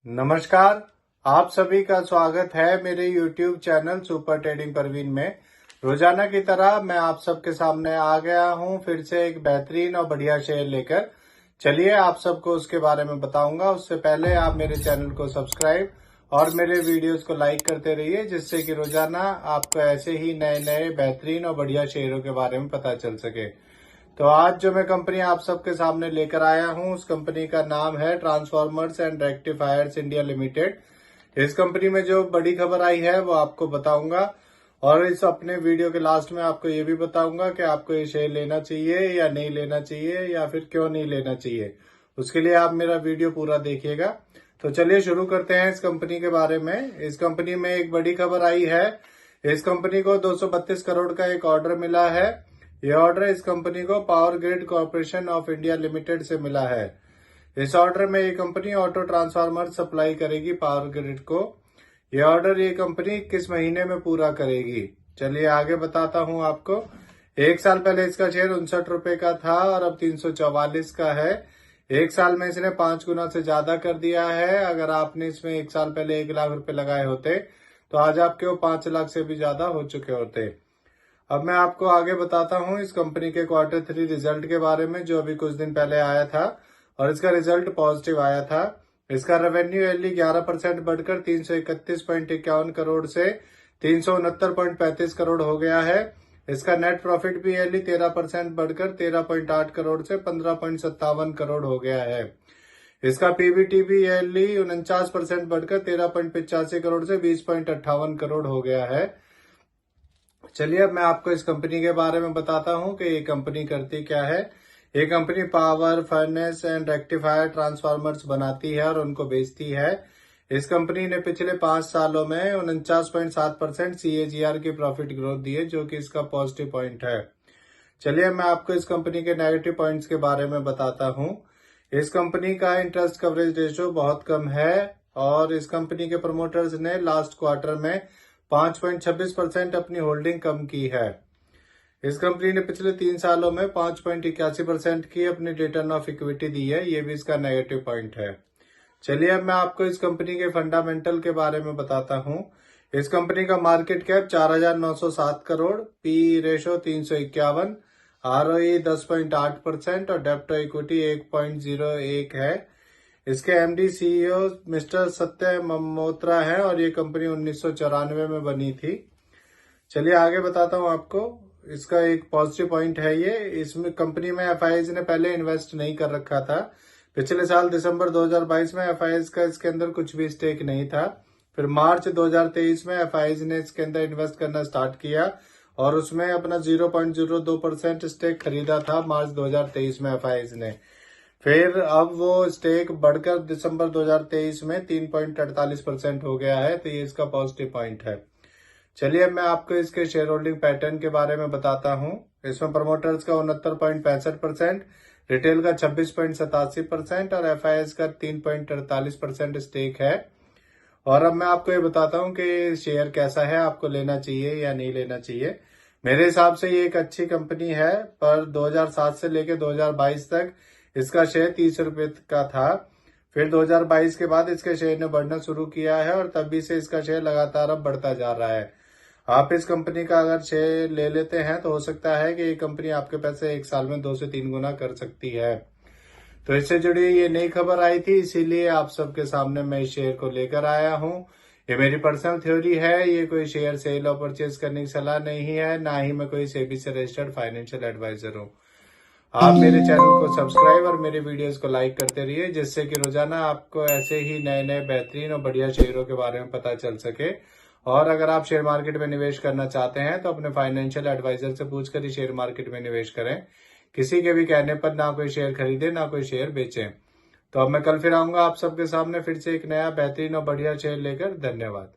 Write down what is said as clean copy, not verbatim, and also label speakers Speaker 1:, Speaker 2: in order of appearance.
Speaker 1: नमस्कार। आप सभी का स्वागत है मेरे YouTube channel super trading Parveen में। रोजाना की तरह मैं आप सबके सामने आ गया हूं फिर से एक बेहतरीन और बढ़िया शेयर लेकर। चलिए आप सबको उसके बारे में बताऊंगा। उससे पहले आप मेरे चैनल को सब्सक्राइब और मेरे वीडियोस को लाइक करते रहिए, जिससे कि रोजाना आपको ऐसे ही नए नए बेहतरीन और बढ़िया शेयरों के बारे में पता चल सके। तो आज जो मैं कंपनी आप सबके सामने लेकर आया हूं, उस कंपनी का नाम है transformers and rectifiers India limited. इस कंपनी में जो बड़ी खबर आई है वो आपको बताऊंगा, और इस अपने वीडियो के लास्ट में आपको ये भी बताऊंगा कि आपको ये शेयर लेना चाहिए या नहीं लेना चाहिए, या फिर क्यों नहीं लेना चाहिए। उसके लिए आप मेरा वीडियो पूरा देखिएगा। तो चलिए शुरू करते हैं इस कंपनी के बारे में। इस कंपनी में एक बड़ी खबर आई है। इस कंपनी को 232 करोड़ का एक ऑर्डर मिला है। यह ऑर्डर इस कंपनी को power grid corporation of India limited से मिला है। इस ऑर्डर में ये कंपनी ऑटो ट्रांसफार्मर सप्लाई करेगी पावर ग्रिड को। यह ऑर्डर ये कंपनी किस महीने में पूरा करेगी, चलिए आगे बताता हूं आपको। एक साल पहले इसका शेयर 59 रुपए का था और अब 344 का है। एक साल में इसने 5 गुना से ज्यादा कर दिया है। अगर आपने इसमें एक साल पहले 1 लाख रुपए लगाए होते तो आज आपके वो 5 लाख से भी ज्यादा हो चुके होते। अब मैं आपको आगे बताता हूं इस कंपनी के Q3 रिजल्ट के बारे में, जो अभी कुछ दिन पहले आया था, और इसका रिजल्ट पॉजिटिव आया था। इसका रेवेन्यू ईयरली 11% बढ़कर 331.51 करोड़ से 369.35 करोड़ हो गया है। इसका नेट प्रॉफिट भी ईयरली 13% बढ़कर 13.8 करोड़ से 15.57 करोड़ हो गया है। इसका पीबीटी भी ईयरली 49% बढ़कर 13.85 करोड़ से 20.58 करोड़ हो गया है। चलिए अब मैं आपको इस कंपनी के बारे में बताता हूं कि ये कंपनी करती क्या है। ये company power, furnace and rectifier transformers बनाती है और उनको बेचती है। इस कंपनी ने पिछले 5 सालों में 49.7% CAGR की प्रॉफिट ग्रोथ दी है, जो कि इसका पॉजिटिव पॉइंट है। चलिए मैं आपको इस कंपनी के नेगेटिव पॉइंट्स के बारे में बताता हूं। इस कंपनी का इंटरेस्ट कवरेज रेशियो बहुत कम है, और इस कंपनी के प्रमोटर्स ने लास्ट क्वार्टर में 5.26% अपनी होल्डिंग कम की है। इस कंपनी ने पिछले 3 सालों में 5.81% की अपनी रिटर्न ऑफ इक्विटी दी है। ये भी इसका नेगेटिव पॉइंट है। चलिए अब मैं आपको इस कंपनी के फंडामेंटल के बारे में बताता हूं। इस कंपनी का market cap 4,907 crore, P ratio 351, ROE 10.8% और डेब्ट टू इक्विटी 1.01 है। इसके एमडी सीईओ मिस्टर सत्य ममोत्रा है और ये कंपनी 1994 में बनी थी। चलिए आगे बताता हूं आपको। इसका एक पॉजिटिव पॉइंट है ये, इसमें कंपनी में एफआईआईज ने पहले इन्वेस्ट नहीं कर रखा था। पिछले साल दिसंबर 2022 में एफआईआईज का इसके अंदर कुछ भी स्टेक नहीं था। फिर मार्च 2023 में एफआईआईज ने इसके अंदर इन्वेस्ट करना स्टार्ट किया और उसमें अपना 0.02% स्टेक खरीदा था मार्च 2023 में एफआईआईज ने। फिर अब वो स्टेक बढ़कर दिसंबर 2023 में 3.48% हो गया है। तो ये इसका पॉजिटिव पॉइंट है। चलिए अब मैं आपको इसके शेयर होल्डिंग पैटर्न के बारे में बताता हूं। इसमें प्रमोटर्स का 69.65%, रिटेल का 26.87% और एफआईआईज का 3.48% स्टेक है। और अब मैं आपको ये बताता हूं कि शेयर कैसा है, आपको लेना चाहिए या नहीं लेना चाहिए। मेरे हिसाब से ये एक अच्छी कंपनी है, पर 2007 से लेकर 2022 तक इसका शेयर 30 रुपए का था। फिर 2022 के बाद इसके शेयर ने बढ़ना शुरू किया है और तभी से इसका शेयर लगातार अब बढ़ता जा रहा है। आप इस कंपनी का अगर शेयर ले लेते हैं तो हो सकता है कि ये कंपनी आपके पैसे एक साल में 2 से 3 गुना कर सकती है। तो इससे जुड़ी ये नई खबर आई थी, इसीलिए आप सबके सामने मैं इस शेयर को लेकर आया हूं। ये मेरी पर्सनल थ्योरी है, ये कोई शेयर सेल और परचेज करने की सलाह नहीं है, ना ही मैं कोई सेबी से रजिस्टर्ड फाइनेंशियल एडवाइजर हूं। आप मेरे चैनल को सब्सक्राइब और मेरे वीडियोस को लाइक करते रहिए, जिससे कि रोजाना आपको ऐसे ही नए नए बेहतरीन और बढ़िया शेयरों के बारे में पता चल सके। और अगर आप शेयर मार्केट में निवेश करना चाहते हैं तो अपने फाइनेंशियल एडवाइजर से पूछकर ही शेयर मार्केट में निवेश करें। किसी के भी कहने पर ना कोई शेयर खरीदे ना कोई शेयर बेचें। तो अब मैं कल फिर आऊंगा आप सबके सामने फिर से एक नया बेहतरीन और बढ़िया शेयर लेकर। धन्यवाद।